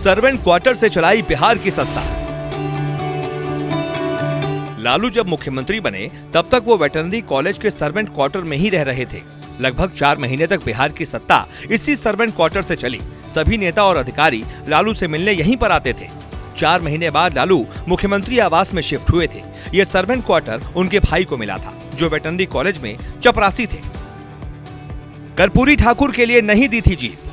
Servant quarter से चलाई बिहार की सत्ता। लालू जब मुख्यमंत्री बने तब तक वो वेटरनरी कॉलेज के सर्वेंट क्वार्टर में ही रह रहे थे। लगभग 4 महीने तक बिहार की सत्ता इसी सर्वेंट क्वार्टर से चली। सभी नेता और अधिकारी लालू से मिलने यहीं पर आते थे। 4 महीने बाद लालू मुख्यमंत्री आवास में शिफ्ट हुए थे। ये सर्वेंट क्वार्टर उनके भाई को मिला था, जो वेटरनरी कॉलेज में चपरासी थे। कर्पूरी ठाकुर के लिए नहीं दी थी जीप।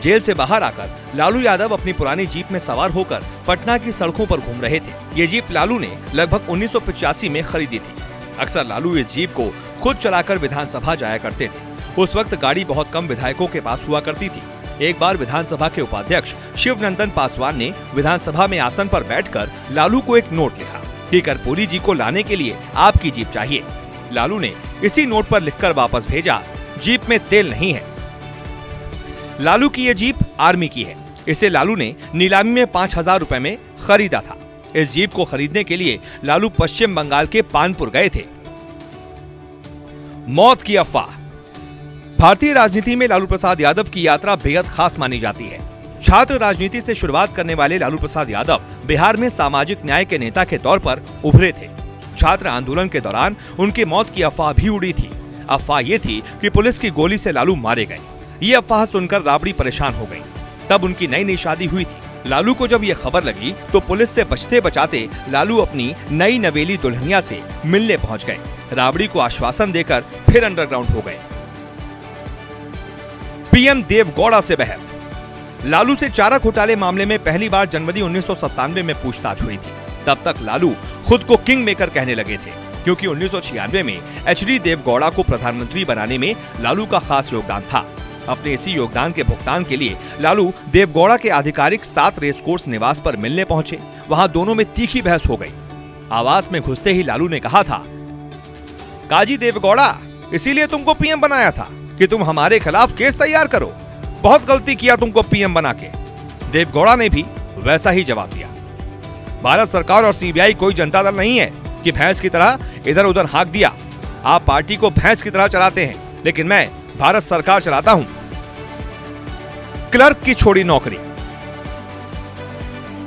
जेल से बाहर आकर लालू यादव अपनी पुरानी जीप में सवार होकर पटना की सड़कों पर घूम रहे थे। ये जीप लालू ने लगभग 1985 में खरीदी थी। अक्सर लालू इस जीप को खुद चलाकर विधानसभा जाया करते थे। उस वक्त गाड़ी बहुत कम विधायकों के पास हुआ करती थी। एक बार विधानसभा के उपाध्यक्ष शिवनंदन पासवान ने विधानसभा में आसन पर बैठकर लालू को एक नोट लिखा कि कर्पूरी जी को लाने के लिए आपकी जीप चाहिए। लालू ने इसी नोट पर लिखकर वापस भेजा, जीप में तेल नहीं है। लालू की ये जीप आर्मी की है। इसे लालू ने नीलामी में 5,000 रुपए में खरीदा था। इस जीप को खरीदने के लिए लालू पश्चिम बंगाल के पानपुर गए थे। मौत की अफवाह। भारतीय राजनीति में लालू प्रसाद यादव की यात्रा बेहद खास मानी जाती है। छात्र राजनीति से शुरुआत करने वाले लालू प्रसाद यादव बिहार में सामाजिक न्याय के नेता के तौर पर उभरे थे। छात्र आंदोलन के दौरान उनकी मौत की अफवाह भी उड़ी थी। अफवाह ये थी कि पुलिस की गोली से लालू मारे गए। ये अफवाह सुनकर राबड़ी परेशान हो गई। तब उनकी नई शादी हुई थी। लालू को जब ये खबर लगी तो पुलिस से बचते बचाते लालू अपनी नई नवेली दुल्हनिया से मिलने पहुंच गए। राबड़ी को आश्वासन देकर फिर अंडरग्राउंड हो गए। पीएम देवगौड़ा से बहस। लालू से चारा घोटाले मामले में पहली बार जनवरी 1997 में पूछताछ हुई थी। तब तक लालू खुद को किंग मेकर कहने लगे थे, क्योंकि 1996 में एचडी देवगौड़ा को प्रधानमंत्री बनाने में लालू का खास योगदान था। अपने इसी योगदान के भुगतान के लिए लालू देवगौड़ा के आधिकारिक 7 रेसकोर्स निवास पर मिलने पहुंचे। वहां दोनों में तीखी बहस हो गई। आवास में घुसते ही लालू ने कहा था, काजी देवगौड़ा, इसीलिए तुमको पीएम बनाया था कि तुम हमारे खिलाफ केस तैयार करो। बहुत गलती किया तुमको पीएम बना के। देवगौड़ा ने भी वैसा ही जवाब दिया। भारत सरकार और सीबीआई कोई जनता दल नहीं है कि भैंस की तरह इधर उधर हाँक दिया। आप पार्टी को भैंस की तरह चलाते हैं, लेकिन मैं भारत सरकार चलाता हूं। क्लर्क की छोड़ी नौकरी।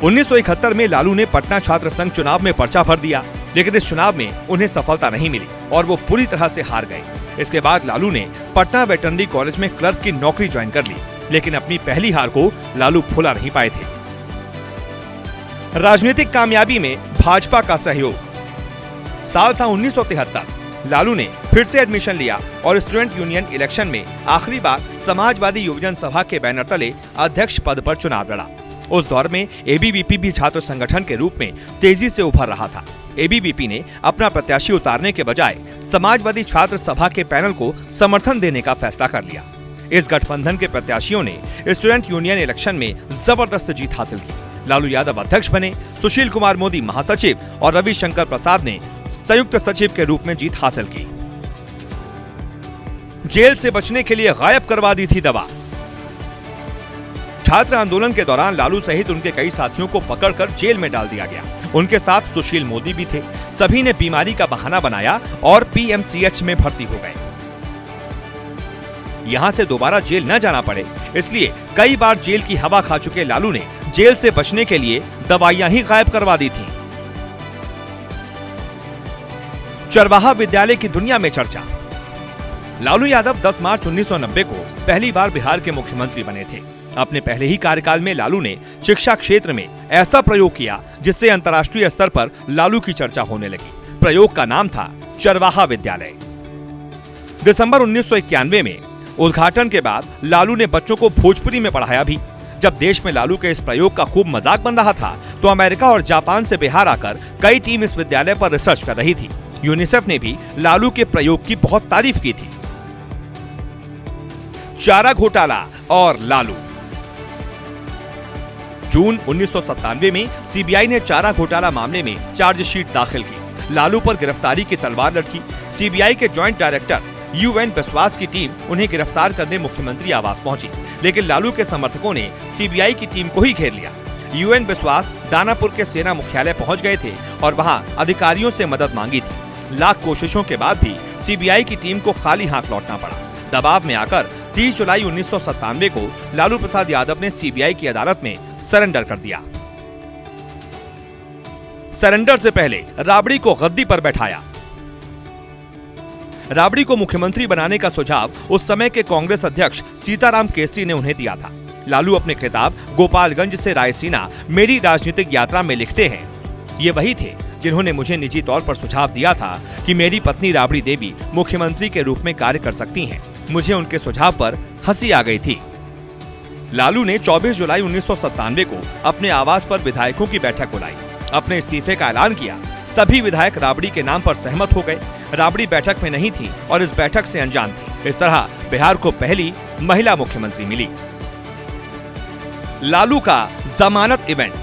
1971 में लालू ने पटना छात्र संघ चुनाव में पर्चा भर दिया, लेकिन इस चुनाव में उन्हें सफलता नहीं मिली और वो पूरी तरह से हार गए। इसके बाद लालू ने पटना वेटरनरी कॉलेज में क्लर्क की नौकरी ज्वाइन कर ली, लेकिन अपनी पहली हार को लालू भुला नहीं पाए थे। राजनीतिक कामयाबी में भाजपा का सहयोग। साल था 1973। लालू ने फिर से एडमिशन लिया और स्टूडेंट यूनियन इलेक्शन में आखिरी बार समाजवादी युवजन सभा के बैनर तले अध्यक्ष पद पर चुनाव लड़ा। उस दौर में एबीवीपी भी छात्र संगठन के रूप में तेजी से उभर रहा था। एबीवीपी ने अपना प्रत्याशी उतारने के बजाय समाजवादी छात्र सभा के पैनल को समर्थन देने का फैसला कर लिया। इस गठबंधन के प्रत्याशियों ने स्टूडेंट यूनियन इलेक्शन में जबरदस्त जीत हासिल की। लालू यादव अध्यक्ष बने, सुशील कुमार मोदी महासचिव और रविशंकर प्रसाद ने संयुक्त सचिव के रूप में जीत हासिल की। जेल से बचने के लिए गायब करवा दी थी दवा। छात्र आंदोलन के दौरान लालू सहित उनके कई साथियों को पकड़कर जेल में डाल दिया गया। उनके साथ सुशील मोदी भी थे। सभी ने बीमारी का बहाना बनाया और पीएमसीएच में भर्ती हो गए। यहां से दोबारा जेल न जाना पड़े, इसलिए कई बार जेल की हवा खा चुके लालू ने जेल से बचने के लिए दवाइयां ही गायब करवा दी थीं। चरवाहा विद्यालय की दुनिया में चर्चा। लालू यादव 10 मार्च 1990 को पहली बार बिहार के मुख्यमंत्री बने थे। अपने पहले ही कार्यकाल में लालू ने शिक्षा क्षेत्र में ऐसा प्रयोग किया जिससे अंतर्राष्ट्रीय स्तर पर लालू की चर्चा होने लगी। प्रयोग का नाम था चरवाहा विद्यालय। दिसंबर 1991 में उद्घाटन के बाद लालू ने बच्चों को भोजपुरी में पढ़ाया भी। जब देश में लालू के इस प्रयोग का खूब मजाक बन रहा था, तो अमेरिका और जापान से बिहार आकर कई टीम इस विद्यालय पर रिसर्च कर रही थी। यूनिसेफ ने भी लालू के प्रयोग की बहुत तारीफ की थी। चारा घोटाला और लालू। जून 1997 में सीबीआई ने चारा घोटाला मामले में चार्जशीट दाखिल की। लालू पर गिरफ्तारी की तलवार लटकी। सीबीआई के जॉइंट डायरेक्टर यूएन बिस्वास की टीम उन्हें गिरफ्तार करने मुख्यमंत्री आवास पहुंची, लेकिन लालू के समर्थकों ने सीबीआई की टीम को ही घेर लिया। यूएन बिस्वास दानापुर के सेना मुख्यालय पहुंच गए थे और वहां अधिकारियों से मदद मांगी थी। लाख कोशिशों के बाद भी सीबीआई की टीम को खाली हाथ लौटना पड़ा। दबाव में आकर 30 जुलाई 1997 को लालू प्रसाद यादव ने सीबीआई की अदालत में सरेंडर कर दिया। सरेंडर से पहले राबड़ी को गद्दी पर बैठाया। राबड़ी को मुख्यमंत्री बनाने का सुझाव उस समय के कांग्रेस अध्यक्ष सीताराम केसरी ने उन्हें दिया था। लालू अपने खिताब गोपालगंज से रायसीना मेरी राजनीतिक यात्रा में लिखते हैं, ये वही थे जिन्होंने मुझे निजी तौर पर सुझाव दिया था कि मेरी पत्नी राबड़ी देवी मुख्यमंत्री के रूप में कार्य कर सकती हैं। मुझे उनके सुझाव पर हंसी आ गई थी। लालू ने 24 जुलाई 1997 को अपने आवास पर विधायकों की बैठक बुलाई, अपने इस्तीफे का ऐलान किया। सभी विधायक राबड़ी के नाम पर सहमत हो गए। राबड़ी बैठक में नहीं थी और इस बैठक से अनजान थी। इस तरह बिहार को पहली महिला मुख्यमंत्री मिली। लालू का जमानत इवेंट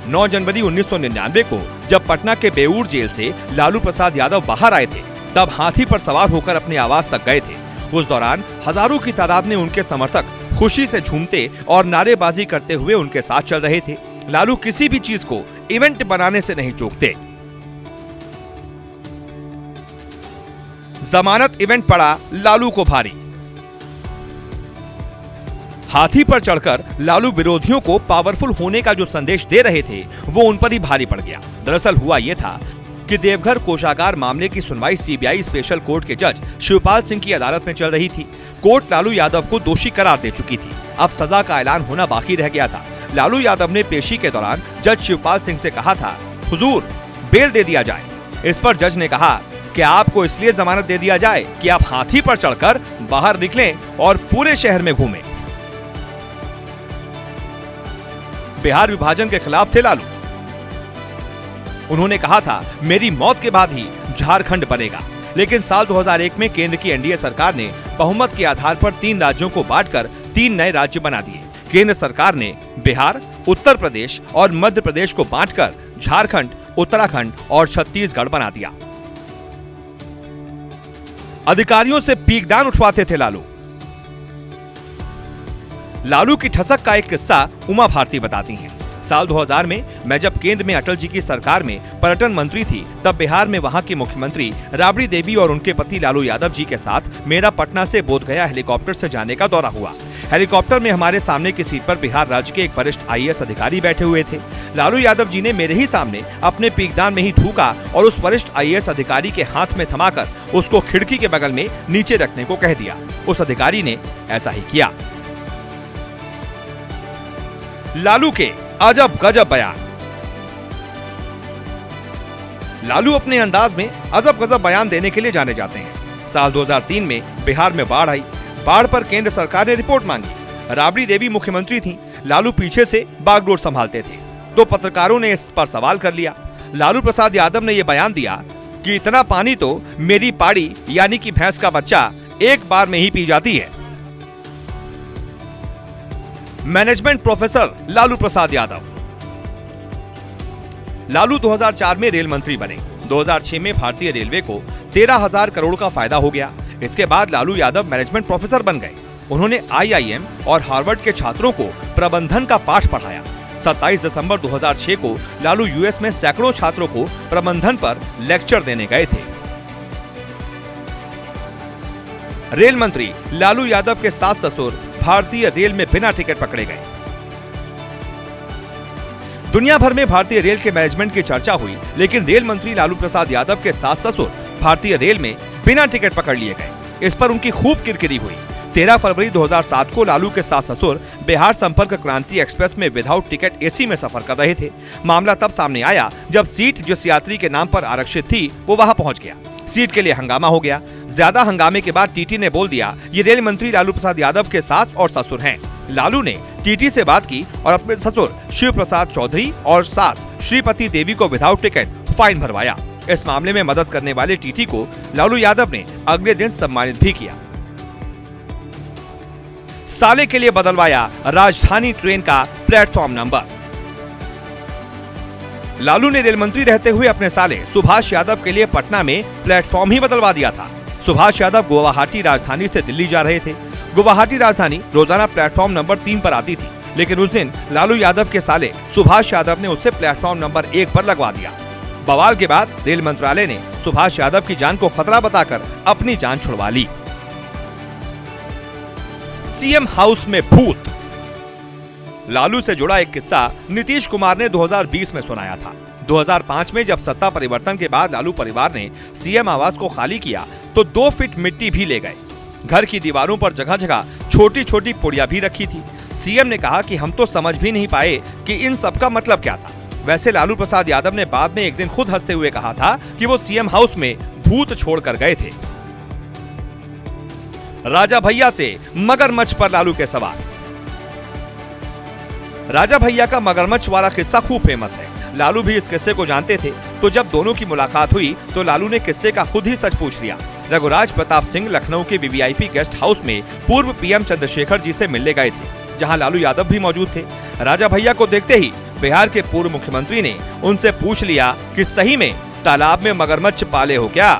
9 जनवरी 1999 को जब पटना के बेऊर जेल से लालू प्रसाद यादव बाहर आए थे, तब हाथी पर सवार होकर अपने आवास तक गए थे। उस दौरान हजारों की तादाद में उनके समर्थक खुशी से झूमते और नारेबाजी करते हुए उनके साथ चल रहे थे। लालू किसी भी चीज को इवेंट बनाने से नहीं चूकते। जमानत इवेंट पड़ा लालू को भारी। हाथी पर चढ़कर लालू विरोधियों को पावरफुल होने का जो संदेश दे रहे थे, वो उन पर ही भारी पड़ गया। दरअसल हुआ यह था कि देवघर कोषागार मामले की सुनवाई सीबीआई स्पेशल कोर्ट के जज शिवपाल सिंह की अदालत में चल रही थी। कोर्ट लालू यादव को दोषी करार दे चुकी थी। अब सजा का ऐलान होना बाकी रह गया था। लालू यादव ने पेशी के दौरान जज शिवपाल सिंह से कहा था, हुजूर बेल दे दिया जाए। इस पर जज ने कहा कि आपको इसलिए जमानत दे दिया जाए कि आप हाथी पर चढ़कर बाहर निकलें और पूरे शहर में घूमें। बिहार विभाजन के खिलाफ थे लालू। उन्होंने कहा था, मेरी मौत के बाद ही झारखंड बनेगा। लेकिन साल 2001 में केंद्र की एनडीए सरकार ने बहुमत के आधार पर 3 राज्यों को बांटकर 3 नए राज्य बना दिए। केंद्र सरकार ने बिहार, उत्तर प्रदेश और मध्य प्रदेश को बांटकर झारखंड, उत्तराखंड और छत्तीसगढ़ बना दिया। अधिकारियों से पीकदान उठवाते थे लालू। लालू की ठसक का एक किस्सा उमा भारती बताती हैं। साल 2000 में मैं जब केंद्र में अटल जी की सरकार में पर्यटन मंत्री थी, तब बिहार में वहां की मुख्यमंत्री राबड़ी देवी और उनके पति लालू यादव जी के साथ मेरा पटना से बोधगया हेलीकॉप्टर से जाने का दौरा हुआ। हेलीकॉप्टर में हमारे सामने की सीट पर बिहार राज्य के एक वरिष्ठ आईएएस अधिकारी बैठे हुए थे। लालू यादव जी ने मेरे ही सामने अपने पीकदान में ही थूका और उस वरिष्ठ आईएएस अधिकारी के हाथ में थमाकर उसको खिड़की के बगल में नीचे रखने को कह दिया। उस अधिकारी ने ऐसा ही किया। लालू के अजब गजब बयान। लालू अपने अंदाज में अजब गजब बयान देने के लिए जाने जाते हैं। साल 2003 में बिहार में बाढ़ आई। बाढ़ पर केंद्र सरकार ने रिपोर्ट मांगी। राबड़ी देवी मुख्यमंत्री थीं। लालू पीछे से बागडोर संभालते थे। तो पत्रकारों ने इस पर सवाल कर लिया। लालू प्रसाद यादव ने यह बयान दिया कि इतना पानी तो मेरी पाड़ी यानी कि भैंस का बच्चा एक बार में ही पी जाती है। Management professor Lalu Prasad Yadav. लालू 2004 में रेल मंत्री बने। 2006 में भारतीय रेलवे को 13,000 करोड़ का फायदा हो गया। इसके बाद लालू यादव मैनेजमेंट प्रोफेसर बन गए। उन्होंने आईआईएम और हार्वर्ड के छात्रों को प्रबंधन का पाठ पढ़ाया। 27 दिसंबर 2006 को लालू यूएस में सैकड़ों छात्रों को प्रबंधन पर लेक्चर देने गए थे। रेल मंत्री लालू यादव के सास ससुर भारतीय रेल में बिना टिकट पकड़े गए। दुनिया भर में भारतीय रेल के मैनेजमेंट की चर्चा हुई, लेकिन रेल मंत्री लालू प्रसाद यादव के सास ससुर भारतीय रेल में बिना टिकट पकड़ लिए गए। इस पर उनकी खूब किरकिरी हुई। 13 फरवरी 2007 को लालू के सास ससुर बिहार संपर्क क्रांति एक्सप्रेस में विदाउट टिकट एसी में सफर कर रहे थे। मामला तब सामने आया जब सीट जिस यात्री के नाम पर आरक्षित थी वो वहां पहुंच गया। सीट के लिए हंगामा हो गया। ज्यादा हंगामे के बाद टीटी ने बोल दिया, ये रेल मंत्री लालू प्रसाद यादव के सास और ससुर हैं। लालू ने टीटी से बात की और अपने ससुर शिव प्रसाद चौधरी और सास श्रीपति देवी को विदाउट टिकट फाइन भरवाया। इस मामले में मदद करने वाले टीटी को लालू यादव ने अगले दिन सम्मानित भी किया। साले के लिए बदलवाया राजधानी ट्रेन का प्लेटफॉर्म नंबर। लालू ने रेल मंत्री रहते हुए अपने साले सुभाष यादव के लिए पटना में प्लेटफॉर्म ही बदलवा दिया था। सुभाष यादव गुवाहाटी राजधानी से दिल्ली जा रहे थे। गुवाहाटी राजधानी रोजाना प्लेटफॉर्म नंबर 3 पर आती थी, लेकिन उस दिन लालू यादव के साले सुभाष यादव ने उसे प्लेटफॉर्म नंबर 1 पर लगवा दिया। बवाल के बाद रेल मंत्रालय ने सुभाष यादव की जान को खतरा बताकर अपनी जान छुड़वा ली। सीएम हाउस में भूत। लालू से जुड़ा एक किस्सा नीतीश कुमार ने 2020 में सुनाया था। 2005 में जब सत्ता परिवर्तन के बाद लालू परिवार ने सीएम आवास को खाली किया तो 2 फीट मिट्टी भी ले गए। घर की दीवारों पर जगह जगह छोटी छोटी पुड़िया भी रखी थी। सीएम ने कहा कि हम तो समझ भी नहीं पाए कि इन सब का मतलब क्या था। वैसे लालू प्रसाद यादव ने बाद में एक दिन खुद हंसते हुए कहा था कि वो सीएम हाउस में भूत छोड़कर गए थे। राजा भैया से मगरमच्छ पर लालू के सवाल। राजा भैया का मगरमच्छ वाला किस्सा खूब फेमस है। लालू भी इस किस्से को जानते थे, तो जब दोनों की मुलाकात हुई तो लालू ने किस्से का खुद ही सच पूछ लिया। रघुराज प्रताप सिंह लखनऊ के वीवीआईपी गेस्ट हाउस में पूर्व पीएम चंद्रशेखर जी से मिलने गए थे, जहां लालू यादव भी मौजूद थे। राजा भैया को देखते ही बिहार के पूर्व मुख्यमंत्री ने उनसे पूछ लिया कि सही में तालाब में मगरमच्छ पाले हो क्या।